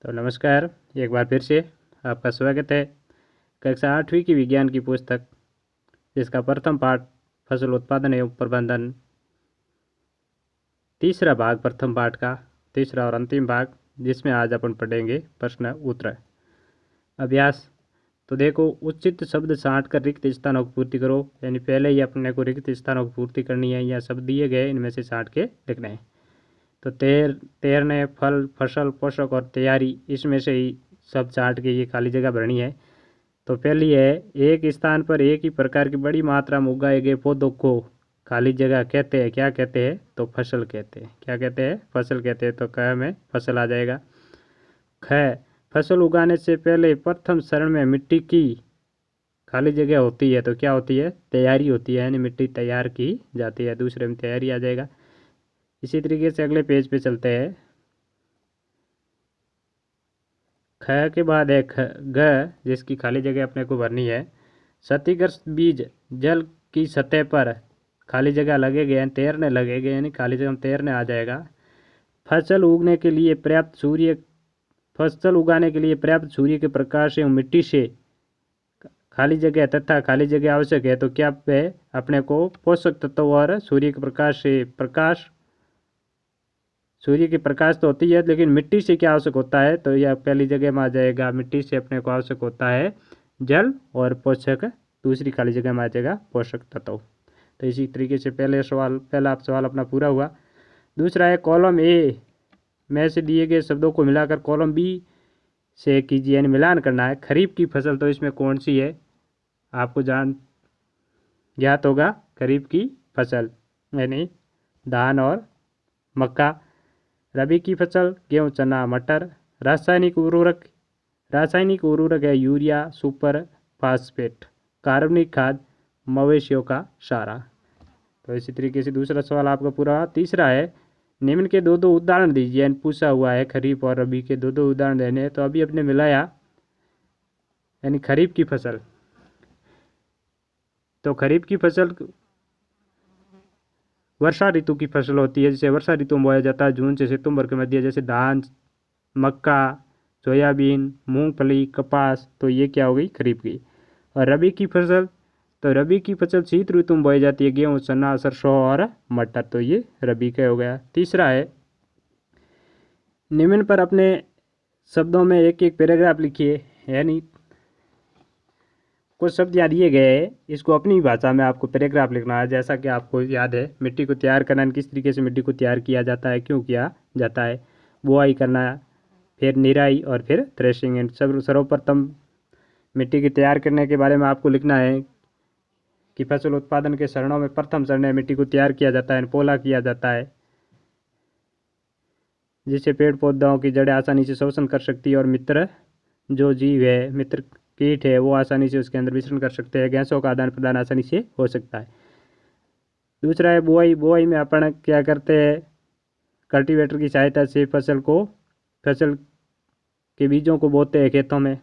तो नमस्कार, एक बार फिर से आपका स्वागत है कक्षा 8वीं की विज्ञान की पुस्तक जिसका प्रथम पाठ फसल उत्पादन एवं प्रबंधन, तीसरा भाग, प्रथम पाठ का तीसरा और अंतिम भाग, जिसमें आज अपन पढ़ेंगे प्रश्न उत्तर। अभ्यास। तो देखो, उचित शब्द छांट कर रिक्त स्थानों की पूर्ति करो। यानी पहले ही अपने को रिक्त स्थानों की पूर्ति करनी है या शब्द दिए गए इनमें से छांट के लिखना है। तो तैरने, फल, फसल, पोषक और तैयारी, इसमें से ही सब छांट के ये खाली जगह भरनी है। तो पहली है, एक स्थान पर एक ही प्रकार की बड़ी मात्रा में उगाए गए पौधों को खाली जगह कहते हैं। क्या कहते हैं? तो फसल कहते हैं। क्या कहते हैं? फसल कहते हैं। तो क में फसल आ जाएगा। ख, फसल उगाने से पहले प्रथम चरण में मिट्टी की खाली जगह होती है। तो क्या होती है? तैयारी होती है, यानी मिट्टी तैयार की जाती है। दूसरे में तैयारी आ जाएगा। इसी तरीके से अगले पेज पे चलते हैं। ख के बाद है ग, जिसकी खाली जगह अपने को भरनी है। क्षतिग्रस्त बीज जल की सतह पर खाली जगह लगेगा, यानी तैरने लगेगा, यानी खाली जगह में तैरने आ जाएगा। फसल उगाने के लिए पर्याप्त सूर्य के प्रकाश एवं मिट्टी से खाली जगह तथा खाली जगह आवश्यक है। तो क्या पे अपने को पोषक तत्व और सूर्य के प्रकाश तो होती है, लेकिन मिट्टी से क्या आवश्यक होता है? तो यह पहली जगह में आ जाएगा। मिट्टी से अपने को आवश्यक होता है जल और पोषक, दूसरी खाली जगह में आ जाएगा पोषक तत्व। तो इसी तरीके से पहला सवाल अपना पूरा हुआ। दूसरा है, कॉलम ए में से दिए गए शब्दों को मिलाकर कॉलम बी से कीजिए, यानी मिलान करना है। खरीफ की फसल तो इसमें कौन सी है? आपको ज्ञात होगा। खरीफ की फसल यानी धान और मक्का। रबी की फसल गेहूँ, चना, मटर। रासायनिक उर्वरक है यूरिया, सुपर फास्फेट। कार्बनिक खाद मवेशियों का चारा। तो इसी तरीके से दूसरा सवाल आपका पूरा। तीसरा है, निम्न के दो उदाहरण दीजिए। पूछा हुआ है खरीफ और रबी के दो उदाहरण देने हैं। तो अभी अपने मिलाया, यानी खरीफ की फसल। तो खरीफ की फसल वर्षा ऋतु की फसल होती है, जिसे वर्षा ऋतु में बोया जाता है, जून से सितंबर के मध्य। जैसे धान, मक्का, सोयाबीन, मूंगफली, कपास। तो ये क्या हो गई? खरीफ की। और रबी की फसल, तो रबी की फसल शीत ऋतु में बोई जाती है, गेहूँ, चना, सरसों और मटर। तो ये रबी का हो गया। तीसरा है, निम्न पर अपने शब्दों में एक एक पैराग्राफ लिखिए। यानी कुछ शब्द याद दिए गए हैं, इसको अपनी भाषा में आपको पैराग्राफ लिखना है। जैसा कि आपको याद है, मिट्टी को तैयार करना, किस तरीके से मिट्टी को तैयार किया जाता है, क्यों किया जाता है, बुआई करना, फिर निराई और फिर थ्रेशिंग। एंड सर्वप्रथम मिट्टी की तैयार करने के बारे में आपको लिखना है कि फसल उत्पादन के चरणों में प्रथम चरण में मिट्टी को तैयार किया जाता है, पोला किया जाता है, जिससे पेड़ पौधों की जड़ें आसानी से शोषण कर सकती है और मित्र कीट है वो आसानी से उसके अंदर विचरण कर सकते हैं। गैसों का आदान प्रदान आसानी से हो सकता है। दूसरा है बुआई में अपन क्या करते हैं? कल्टीवेटर की सहायता से फसल के बीजों को बोते हैं खेतों में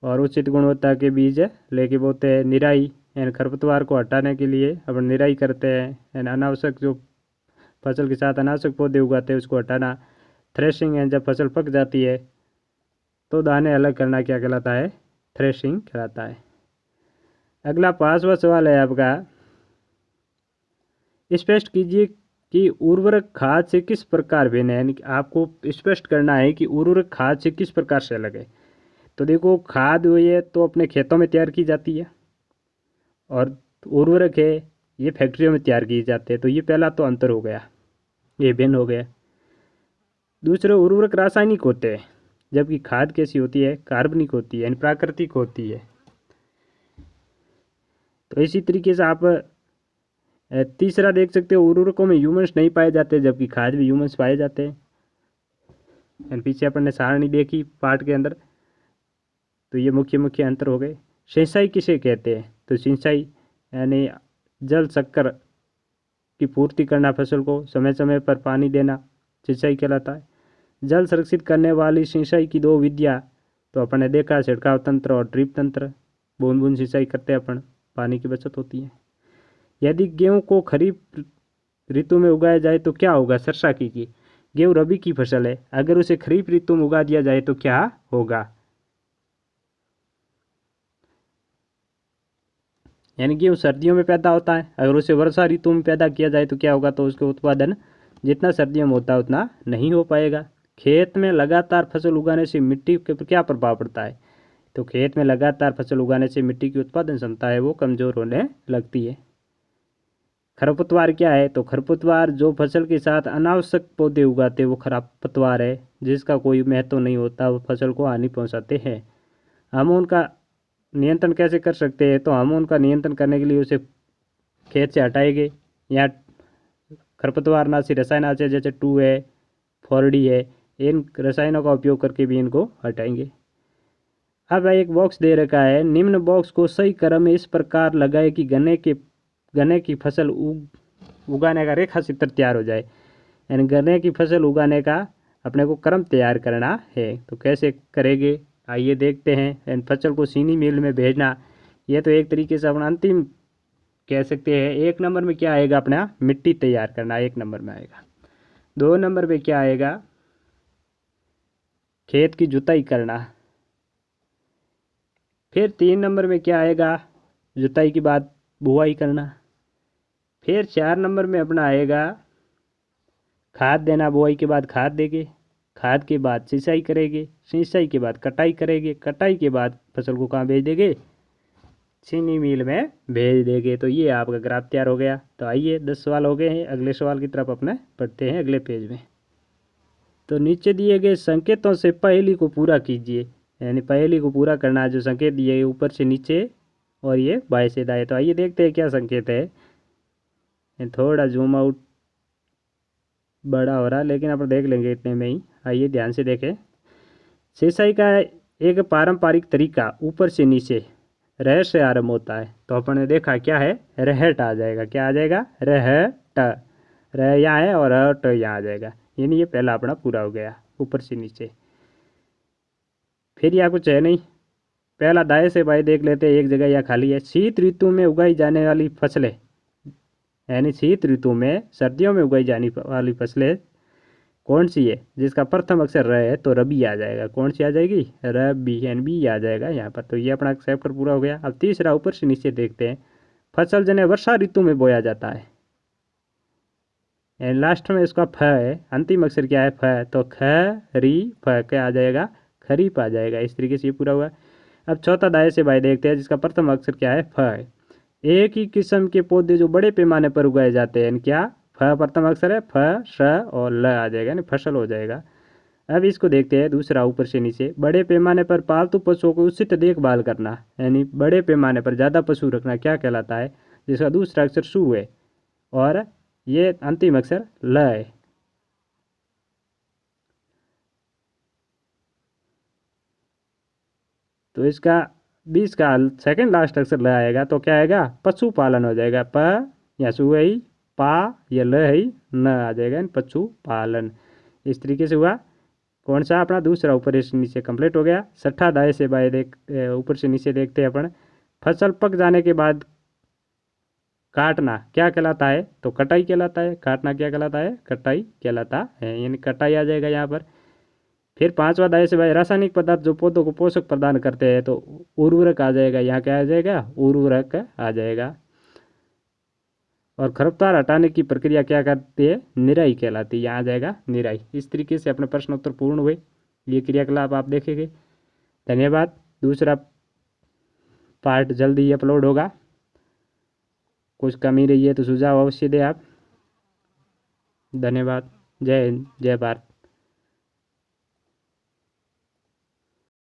और उचित गुणवत्ता के बीज लेके बोते हैं। निराई यानी खरपतवार को हटाने के लिए अपन निराई करते हैं, यानी अनावश्यक जो फसल के साथ अनावश्यक पौधे उगाते हैं उसको हटाना। थ्रेशिंग है, जब फसल पक जाती है तो दाने अलग करना क्या कहलाता है? थ्रेशिंग कहलाता है। अगला 5वां सवाल है आपका, स्पष्ट कीजिए कि उर्वरक खाद से किस प्रकार भिन्न है। यानी कि आपको स्पष्ट करना है कि उर्वरक खाद से किस प्रकार से अलग है। तो देखो, खाद हुई है तो अपने खेतों में तैयार की जाती है, और उर्वरक है ये फैक्ट्रियों में तैयार किए जाते हैं। तो ये पहला तो अंतर हो गया, ये भिन्न हो गया। दूसरे, उर्वरक रासायनिक होते हैं, जबकि खाद कैसी होती है? कार्बनिक होती है, यानी प्राकृतिक होती है। तो इसी तरीके से आप तीसरा देख सकते हो, उर्वरकों में ह्यूमन्स नहीं पाए जाते, जबकि खाद में ह्यूमन्स पाए जाते हैं। यानी पीछे अपन ने सारणी देखी पाठ के अंदर। तो ये मुख्य अंतर हो गए। सिंचाई किसे कहते हैं? तो सिंचाई यानी जल चक्कर की पूर्ति करना, फसल को समय समय पर पानी देना सिंचाई कहलाता है। जल संरक्षित करने वाली सिंचाई की दो विधियाँ तो अपन ने देखा, छिड़काव तंत्र और ड्रिप तंत्र। बूंद बूंद सिंचाई करते हैं अपन, पानी की बचत होती है। यदि गेहूं को खरीफ ऋतु में उगाया जाए तो क्या होगा? सरसा कीजिए। गेहूँ रबी की फसल है, अगर उसे खरीफ ऋतु में उगा दिया जाए तो क्या होगा। यानी गेहूँ सर्दियों में पैदा होता है, अगर उसे वर्षा ऋतु में पैदा किया जाए तो क्या होगा, तो उसका उत्पादन जितना सर्दियों में होता है उतना नहीं हो पाएगा। खेत में लगातार फसल उगाने से मिट्टी के ऊपर क्या प्रभाव पड़ता है, तो खेत में लगातार फसल उगाने से मिट्टी की उत्पादन क्षमता है वो कमज़ोर होने लगती है। खरपतवार क्या है, तो खरपतवार जो फसल के साथ अनावश्यक पौधे उगाते हैं वो खरपतवार है, जिसका कोई महत्व नहीं होता, वो फसल को हानि पहुंचाते हैं। हम उनका नियंत्रण कैसे कर सकते हैं, तो हम उनका नियंत्रण करने के लिए उसे खेत से हटाएंगे, या खरपतवारनाशी रसायन आते हैं जैसे 2 है, 4D है, इन रसायनों का उपयोग करके भी इनको हटाएंगे। अब एक बॉक्स दे रखा है, निम्न बॉक्स को सही क्रम में इस प्रकार लगाए कि गन्ने की फसल उगाने का रेखा चित्र तैयार हो जाए। यानी गन्ने की फसल उगाने का अपने को क्रम तैयार करना है, तो कैसे करेंगे आइए देखते हैं। एंड फसल को चीनी मिल में भेजना, ये तो एक तरीके से अपना अंतिम कह सकते हैं। 1 नंबर में क्या आएगा, अपना मिट्टी तैयार करना 1 नंबर में आएगा। 2 नंबर में क्या आएगा, खेत की जुताई करना। फिर 3 नंबर में क्या आएगा, जुताई के बाद बुआई करना। फिर 4 नंबर में अपना आएगा खाद देना, बुआई के बाद खाद देंगे, खाद के बाद सिंचाई करेंगे, सिंचाई के बाद कटाई करेंगे, कटाई के बाद फसल को कहाँ भेज देंगे, चीनी मिल में भेज देंगे। तो ये आपका ग्राफ तैयार हो गया। तो आइए 10 सवाल हो गए हैं, अगले सवाल की तरफ अपने पढ़ते हैं अगले पेज में। तो नीचे दिए गए संकेतों से पहेली को पूरा कीजिए, यानी पहेली को पूरा करना है। जो संकेत दिए गए ऊपर से नीचे और ये बाएं से दाएं। तो आइए देखते हैं क्या संकेत है। थोड़ा जूम आउट बड़ा हो रहा है, लेकिन अपन देख लेंगे इतने में ही। आइए ध्यान से देखें। सिंचाई का एक पारंपरिक तरीका ऊपर से नीचे रह से आरंभ होता है। तो अपन ने देखा क्या है, रहट आ जाएगा। क्या आ जाएगा, रहट। रह यहाँ है और हट यहाँ आ जाएगा, यानी ये पहला अपना पूरा हो गया ऊपर से नीचे। फिर यहाँ कुछ है नहीं, पहला दाएं से बाएं देख लेते हैं, एक जगह यहाँ खाली है। शीत ऋतु में उगाई जाने वाली फसलें, यानी शीत ऋतु में सर्दियों में उगाई जाने वाली फसलें कौन सी है, जिसका प्रथम अक्षर र है, तो रबी आ जाएगा। कौन सी आ जाएगी, रबी, यानी बी आ जाएगा यहाँ पर। तो ये अपना चैप्टर पूरा हो गया। अब तीसरा ऊपर से नीचे देखते हैं। फसल जिन्हें वर्षा ऋतु में बोया जाता है, एंड लास्ट में इसका फ है, अंतिम अक्षर क्या है, फ, तो खरीफ क्या आ जाएगा, खरीफ आ जाएगा। इस तरीके से ये पूरा हुआ। अब चौथा दाएं से बाएं देखते हैं, जिसका प्रथम अक्षर क्या है, फ है। एक ही किस्म के पौधे जो बड़े पैमाने पर उगाए जाते हैं, क्या, फ प्रथम अक्षर है, फ, श और ल आ जाएगा, यानी फसल हो जाएगा। अब इसको देखते हैं दूसरा ऊपर से नीचे। बड़े पैमाने पर पालतू पशुओं को उचित देखभाल करना, यानी बड़े पैमाने पर ज़्यादा पशु रखना क्या कहलाता है, जिसका दूसरा अक्षर सु है और ये अंतिम अक्षर ल है। तो इसका 20 का सेकंड लास्ट अक्षर ल आएगा, तो क्या आएगा, पशुपालन हो जाएगा। प या सु है, पा या ल है, न आ जाएगा, पशुपालन। इस तरीके से हुआ कौन सा, अपना दूसरा ऊपर से नीचे कंप्लीट हो गया। छठा दाएं से बाएं ऊपर से नीचे देखते हैं अपन। फसल पक जाने के बाद काटना क्या कहलाता है, तो कटाई कहलाता है। काटना क्या कहलाता है, कटाई कहलाता है, यानी कटाई आ जाएगा यहाँ पर। फिर पांचवा दाएं से बाएं, रासायनिक पदार्थ जो पौधों को पोषक प्रदान करते हैं, तो उर्वरक आ जाएगा। यहाँ क्या आ जाएगा, उर्वरक आ जाएगा। और खरपतवार हटाने की प्रक्रिया क्या करती है, निराई कहलाती है, यहाँ आ जाएगा निराई। इस तरीके से अपने प्रश्न उत्तर पूर्ण हुए। ये क्रियाकलाप आप देखेंगे। धन्यवाद। दूसरा पार्ट जल्दी ही अपलोड होगा। कुछ कमी रही है तो सुझाव अवश्य दें आप। धन्यवाद। जय हिंद, जय भारत।